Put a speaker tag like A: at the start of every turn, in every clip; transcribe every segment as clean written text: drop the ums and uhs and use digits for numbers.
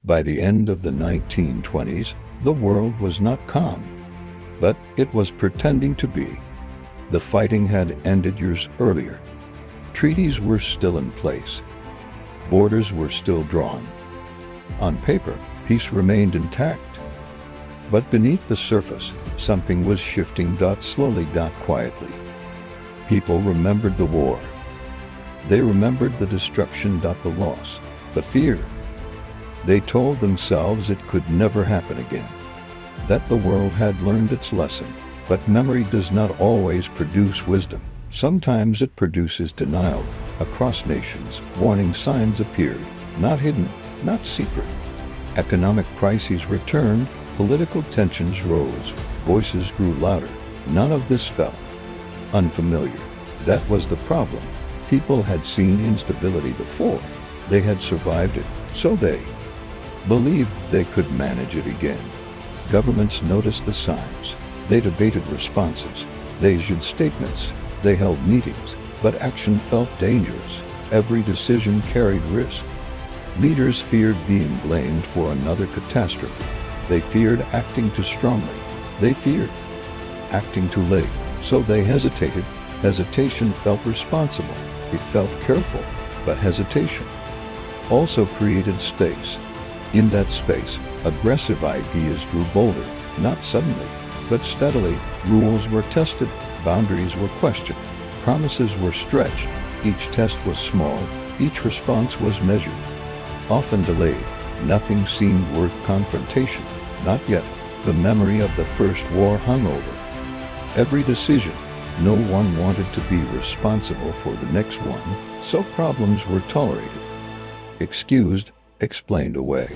A: By the end of the 1920s, the world was not calm, but it was pretending to be. The fighting had ended years earlier. Treaties were still in place. Borders were still drawn. On paper, peace remained intact. But beneath the surface, something was shifting. Slowly, quietly. People remembered the war. They remembered the destruction. The loss, the fear. They told themselves it could never happen again, that the world had learned its lesson. But memory does not always produce wisdom. Sometimes it produces denial. Across nations, warning signs appeared, not hidden, not secret. Economic crises returned, political tensions rose, voices grew louder. None of this felt unfamiliar. That was the problem. People had seen instability before. They had survived it, so they believed they could manage it again. Governments noticed the signs. They debated responses. They issued statements. They held meetings. But action felt dangerous. Every decision carried risk. Leaders feared being blamed for another catastrophe. They feared acting too strongly. They feared acting too late. So they hesitated. Hesitation felt responsible. It felt careful. But hesitation also created space. In that space, aggressive ideas grew bolder, not suddenly, but steadily. Rules were tested, boundaries were questioned, promises were stretched. Each test was small, each response was measured, often delayed. Nothing seemed worth confrontation. Not yet. The memory of the first war hung over every decision. No one wanted to be responsible for the next one, so problems were tolerated, excused, explained away.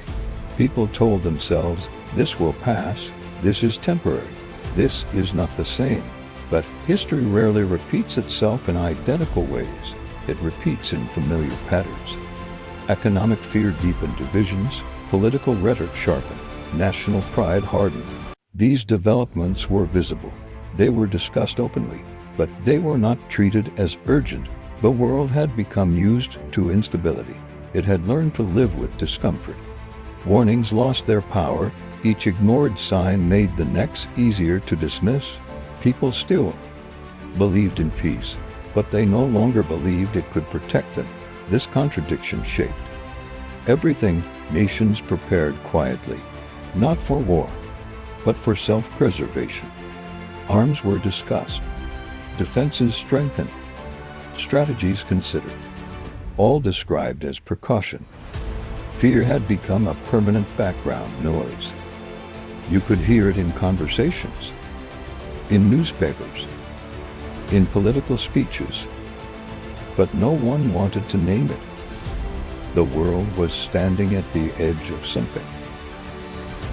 A: People told themselves, this will pass, this is temporary, this is not the same. But history rarely repeats itself in identical ways. It repeats in familiar patterns. Economic fear deepened divisions, political rhetoric sharpened, national pride hardened. These developments were visible. They were discussed openly, but they were not treated as urgent. The world had become used to instability. It had learned to live with discomfort. Warnings lost their power. Each ignored sign made the next easier to dismiss. People still believed in peace, but they no longer believed it could protect them. This contradiction shaped everything. Nations prepared quietly, not for war, but for self-preservation. Arms were discussed, defenses strengthened, strategies considered, all described as precaution. Fear had become a permanent background noise. You could hear it in conversations, in newspapers, in political speeches, but no one wanted to name it. The world was standing at the edge of something,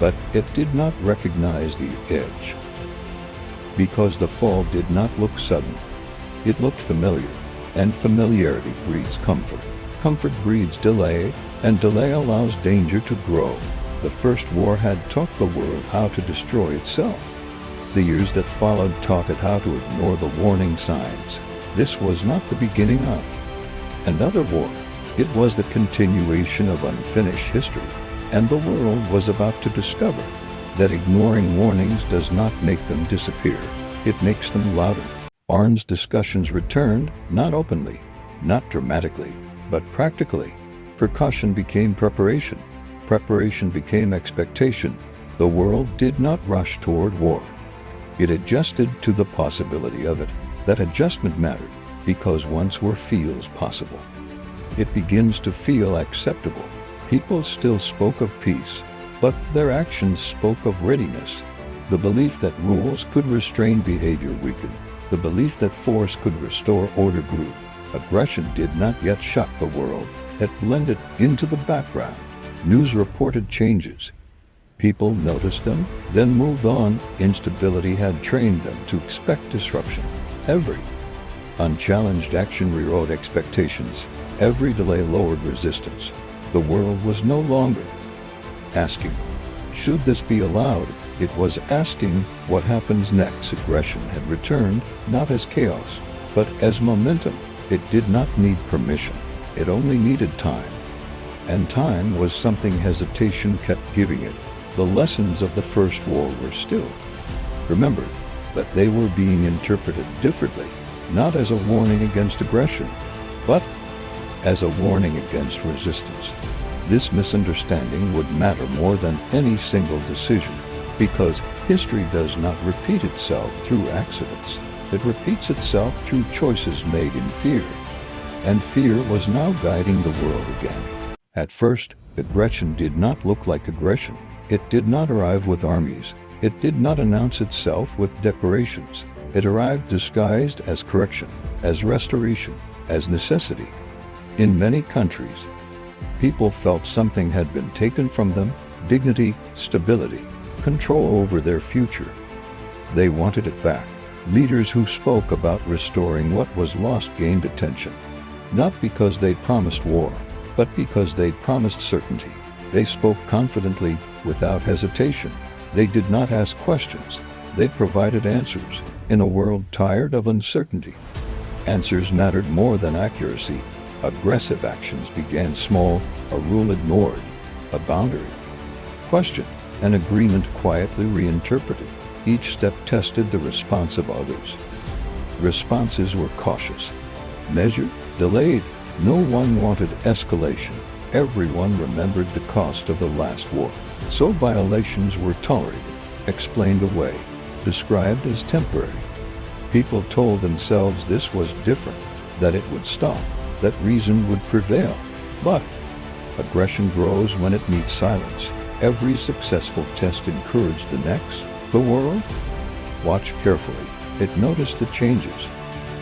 A: but it did not recognize the edge, because the fall did not look sudden. It looked familiar, and familiarity breeds comfort. Comfort breeds delay, and delay allows danger to grow. The First War had taught the world how to destroy itself. The years that followed taught it how to ignore the warning signs. This was not the beginning of another war. It was the continuation of unfinished history, and the world was about to discover that ignoring warnings does not make them disappear. It makes them louder. Arms discussions returned, not openly, not dramatically, but practically. Precaution became preparation. Preparation became expectation. The world did not rush toward war. It adjusted to the possibility of it. That adjustment mattered, because once war feels possible, it begins to feel acceptable. People still spoke of peace, but their actions spoke of readiness. The belief that rules could restrain behavior weakened. The belief that force could restore order grew. Aggression did not yet shock the world. It blended into the background. News reported changes. People noticed them, then moved on. Instability had trained them to expect disruption. Every unchallenged action rewrote expectations. Every delay lowered resistance. The world was no longer asking, should this be allowed? It was asking, what happens next? Aggression had returned, not as chaos, but as momentum. It did not need permission. It only needed time. And time was something hesitation kept giving it. The lessons of the First War were still remembered, but they were being interpreted differently, not as a warning against aggression, but as a warning against resistance. This misunderstanding would matter more than any single decision, because history does not repeat itself through accidents. It repeats itself through choices made in fear. And fear was now guiding the world again. At first, aggression did not look like aggression. It did not arrive with armies. It did not announce itself with declarations. It arrived disguised as correction, as restoration, as necessity. In many countries, people felt something had been taken from them: dignity, stability, control over their future. They wanted it back. Leaders who spoke about restoring what was lost gained attention, not because they promised war, but because they promised certainty. They spoke confidently, without hesitation. They did not ask questions. They provided answers. In a world tired of uncertainty, answers mattered more than accuracy. Aggressive actions began small: a rule ignored, a boundary questioned, an agreement quietly reinterpreted. Each step tested the response of others. Responses were cautious, measured, delayed. No one wanted escalation. Everyone remembered the cost of the last war. So violations were tolerated, explained away, described as temporary. People told themselves this was different, that it would stop, that reason would prevail. But aggression grows when it meets silence. Every successful test encouraged the next. The world watched carefully. It noticed the changes,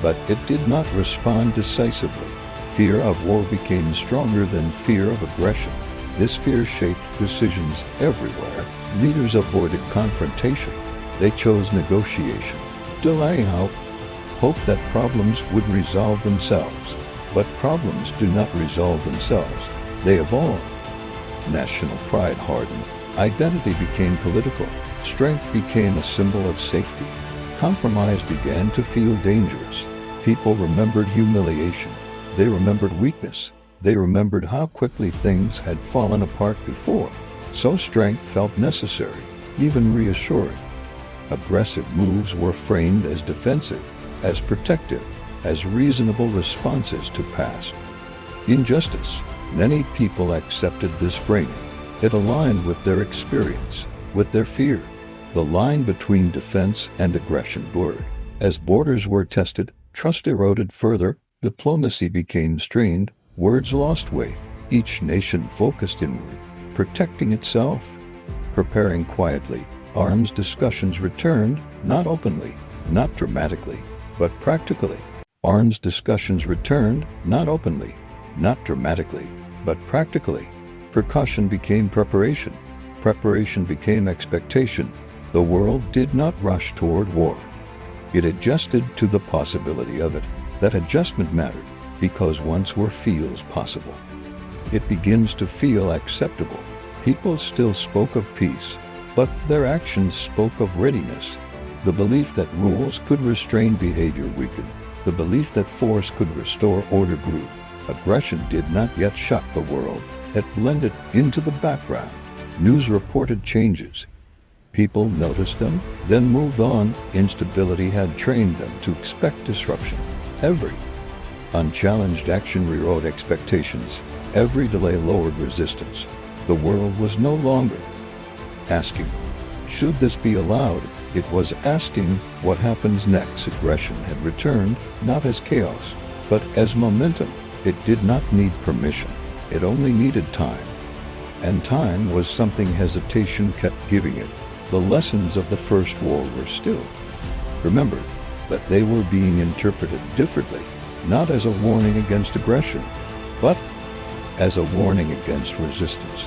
A: but it did not respond decisively. Fear of war became stronger than fear of aggression. This fear shaped decisions everywhere. Leaders avoided confrontation. They chose negotiation, delay, hope that problems would resolve themselves. But problems do not resolve themselves. They evolve. National pride hardened. Identity became political. Strength became a symbol of safety. Compromise began to feel dangerous. People remembered humiliation. They remembered weakness. They remembered how quickly things had fallen apart before. So strength felt necessary, even reassuring. Aggressive moves were framed as defensive, as protective, as reasonable responses to past injustice. Many people accepted this framing. It aligned with their experience, with their fear. The line between defense and aggression blurred. As borders were tested, trust eroded further, diplomacy became strained, words lost weight. Each nation focused inward, protecting itself, preparing quietly. Arms discussions returned, not openly, not dramatically, but practically. Arms discussions returned, not openly, not dramatically, but practically. Precaution became preparation. Preparation became expectation. The world did not rush toward war. It adjusted to the possibility of it. That adjustment mattered, because once war feels possible, it begins to feel acceptable. People still spoke of peace, but their actions spoke of readiness. The belief that rules could restrain behavior weakened. The belief that force could restore order grew. Aggression did not yet shock the world. It blended into the background. News reported changes. People noticed them, then moved on. Instability had trained them to expect disruption. Every unchallenged action rewrote expectations. Every delay lowered resistance. The world was no longer asking, should this be allowed? It was asking, what happens next? Aggression had returned, not as chaos, but as momentum. It did not need permission. It only needed time. And time was something hesitation kept giving it. The lessons of the First War were still remembered, but they were being interpreted differently, not as a warning against aggression, but as a warning against resistance.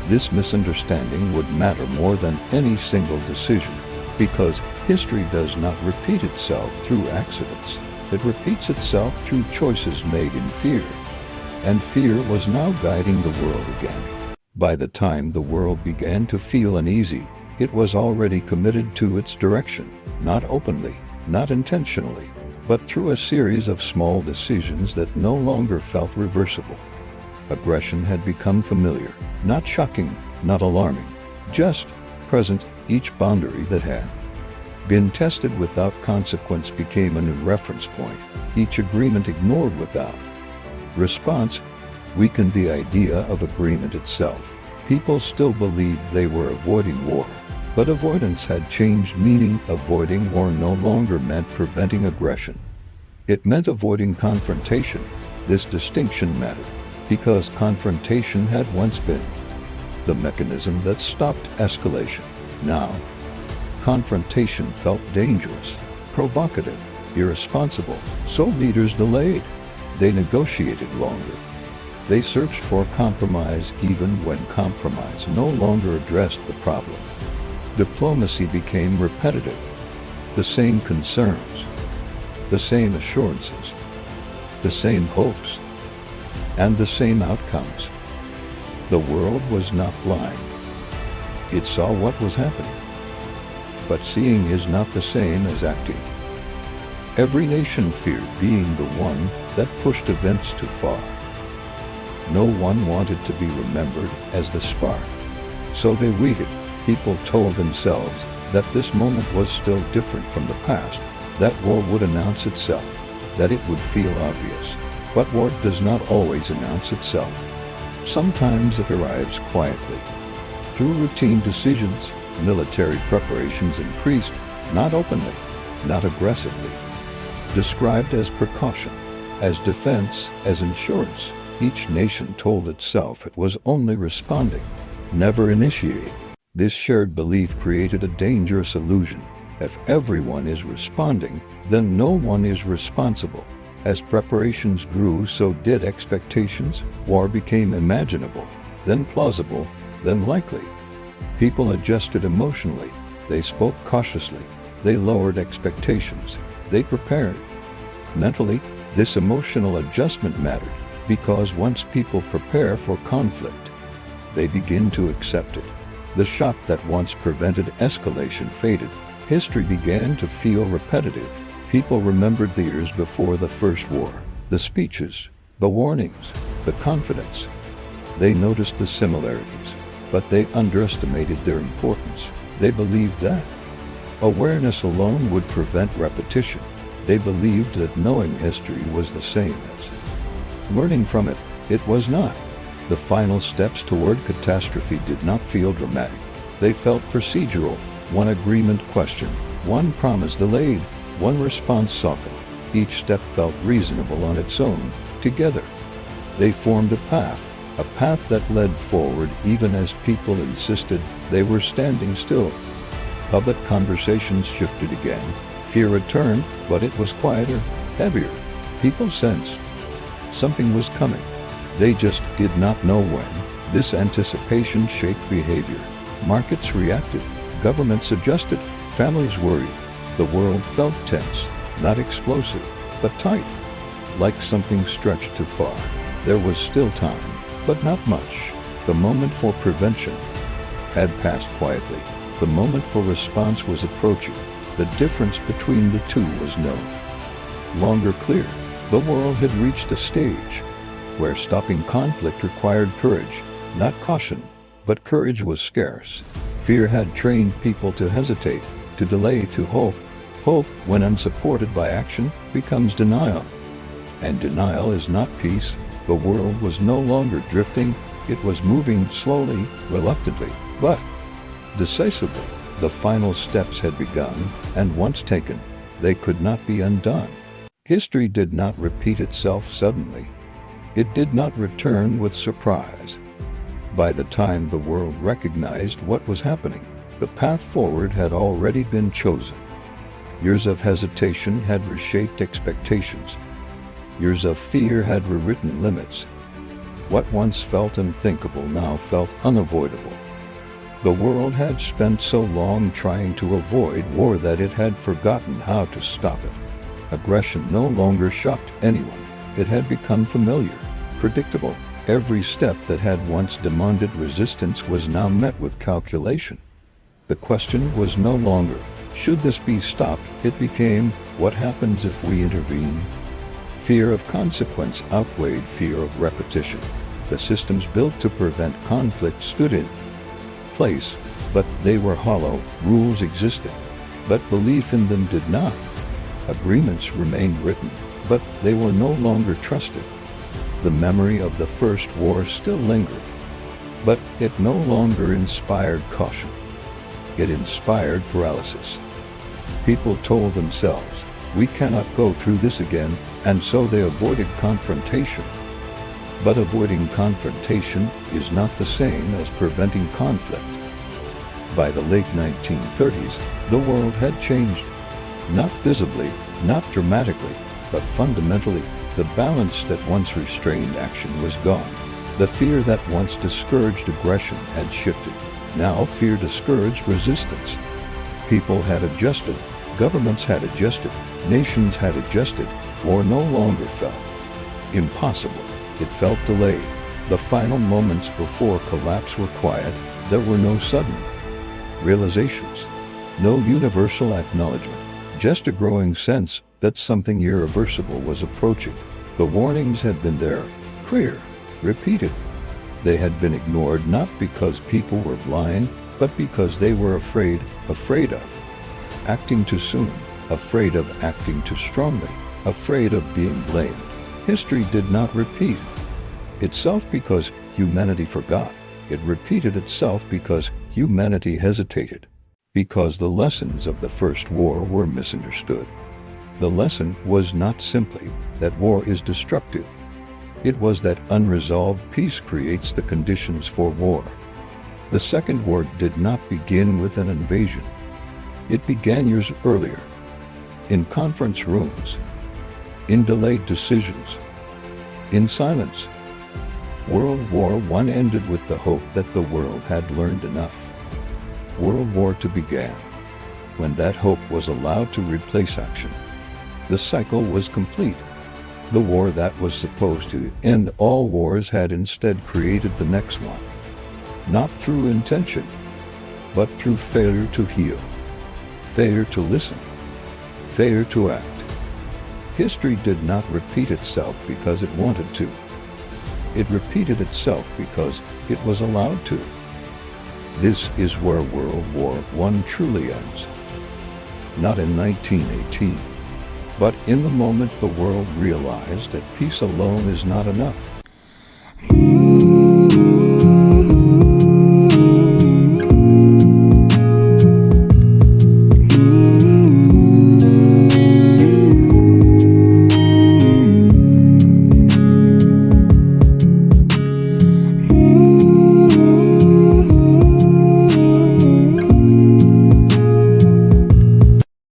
A: This misunderstanding would matter more than any single decision, because history does not repeat itself through accidents. It repeats itself through choices made in fear. And fear was now guiding the world again. By the time the world began to feel uneasy, it was already committed to its direction, not openly, not intentionally, but through a series of small decisions that no longer felt reversible. Aggression had become familiar, not shocking, not alarming, just present. Each boundary that had been tested without consequence became a new reference point, each agreement ignored without response weakened the idea of agreement itself. People still believed they were avoiding war, but avoidance had changed meaning. Avoiding war no longer meant preventing aggression. It meant avoiding confrontation. This distinction mattered because confrontation had once been the mechanism that stopped escalation. Now, confrontation felt dangerous, provocative, irresponsible, so leaders delayed. They negotiated longer. They searched for compromise even when compromise no longer addressed the problem. Diplomacy became repetitive. The same concerns, the same assurances, the same hopes, and the same outcomes. The world was not blind. It saw what was happening. But seeing is not the same as acting. Every nation feared being the one that pushed events too far. No one wanted to be remembered as the spark. So they waited. People told themselves that this moment was still different from the past, that war would announce itself, that it would feel obvious. But war does not always announce itself. Sometimes it arrives quietly. Through routine decisions, military preparations increased, not openly, not aggressively. Described as precaution, as defense, as insurance, each nation told itself it was only responding, never initiating. This shared belief created a dangerous illusion. If everyone is responding, then no one is responsible. As preparations grew, so did expectations. War became imaginable, then plausible, then likely. People adjusted emotionally. They spoke cautiously. They lowered expectations. They prepared. Mentally, this emotional adjustment mattered because once people prepare for conflict, they begin to accept it. The shock that once prevented escalation faded. History began to feel repetitive. People remembered the years before the first war, the speeches, the warnings, the confidence. They noticed the similarities, but they underestimated their importance. They believed that awareness alone would prevent repetition. They believed that knowing history was the same as learning from it. It was not. The final steps toward catastrophe did not feel dramatic. They felt procedural. One agreement questioned, one promise delayed, one response softened. Each step felt reasonable on its own. Together, they formed a path that led forward even as people insisted they were standing still. Public conversations shifted again. Fear returned, but it was quieter, heavier. People sensed something was coming. They just did not know when. This anticipation shaped behavior. Markets reacted. Governments adjusted. Families worried. The world felt tense, not explosive, but tight, like something stretched too far. There was still time, but not much. The moment for prevention had passed quietly. The moment for response was approaching. The difference between the two was known. Longer clear, the world had reached a stage where stopping conflict required courage, not caution, but courage was scarce. Fear had trained people to hesitate, to delay, to hope. Hope, when unsupported by action, becomes denial. And denial is not peace. The world was no longer drifting. It was moving slowly, reluctantly, but decisively. The final steps had begun, and once taken, they could not be undone. History did not repeat itself suddenly. It did not return with surprise. By the time the world recognized what was happening, the path forward had already been chosen. Years of hesitation had reshaped expectations. Years of fear had rewritten limits. What once felt unthinkable now felt unavoidable. The world had spent so long trying to avoid war that it had forgotten how to stop it. Aggression no longer shocked anyone. It had become familiar, predictable. Every step that had once demanded resistance was now met with calculation. The question was no longer, should this be stopped? It became, what happens if we intervene? Fear of consequence outweighed fear of repetition. The systems built to prevent conflict stood in place, but they were hollow. Rules existed, but belief in them did not. Agreements remained written, but they were no longer trusted. The memory of the First War still lingered, but it no longer inspired caution. It inspired paralysis. People told themselves, "We cannot go through this again," and so they avoided confrontation. But avoiding confrontation is not the same as preventing conflict. By the late 1930s, the world had changed. Not visibly, not dramatically, but fundamentally. The balance that once restrained action was gone. The fear that once discouraged aggression had shifted. Now fear discouraged resistance. People had adjusted, governments had adjusted, nations had adjusted. War no longer felt impossible. It felt delayed. The final moments before collapse were quiet. There were no sudden realizations, no universal acknowledgement, just a growing sense that something irreversible was approaching. The warnings had been there, clear, repeated. They had been ignored not because people were blind, but because they were afraid of acting too soon, afraid of acting too strongly, afraid of being blamed. History did not repeat itself because humanity forgot. It repeated itself because humanity hesitated, because the lessons of the First War were misunderstood. The lesson was not simply that war is destructive. It was that unresolved peace creates the conditions for war. The Second War did not begin with an invasion. It began years earlier, in conference rooms, in delayed decisions, in silence. World War I ended with the hope that the world had learned enough. World War II began when that hope was allowed to replace action. The cycle was complete. The war that was supposed to end all wars had instead created the next one, not through intention, but through failure to heal, failure to listen, failure to act. History did not repeat itself because it wanted to. It repeated itself because it was allowed to. This is where World War I truly ends. Not in 1918, but in the moment the world realized that peace alone is not enough.